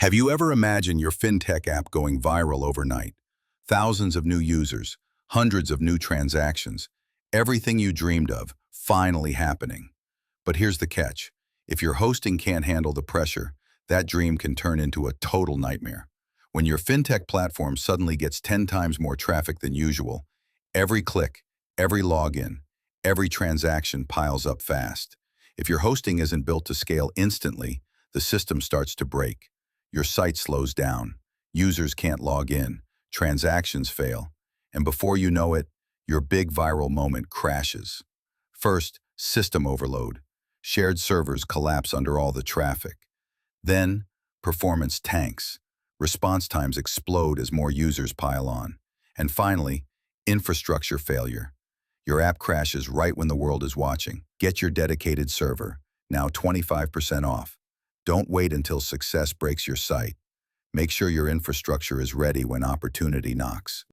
Have you ever imagined your Fintech app going viral overnight? Thousands of new users, hundreds of new transactions, everything you dreamed of, finally happening. But here's the catch. If your hosting can't handle the pressure, that dream can turn into a total nightmare. When your Fintech platform suddenly gets 10 times more traffic than usual, every click, every login, every transaction piles up fast. If your hosting isn't built to scale instantly, the system starts to break. Your site slows down, users can't log in, transactions fail, and before you know it, your big viral moment crashes. First, system overload. Shared servers collapse under all the traffic. Then, performance tanks. Response times explode as more users pile on. And finally, infrastructure failure. Your app crashes right when the world is watching. Get your dedicated server, now 25% off. Don't wait until success breaks your site. Make sure your infrastructure is ready when opportunity knocks.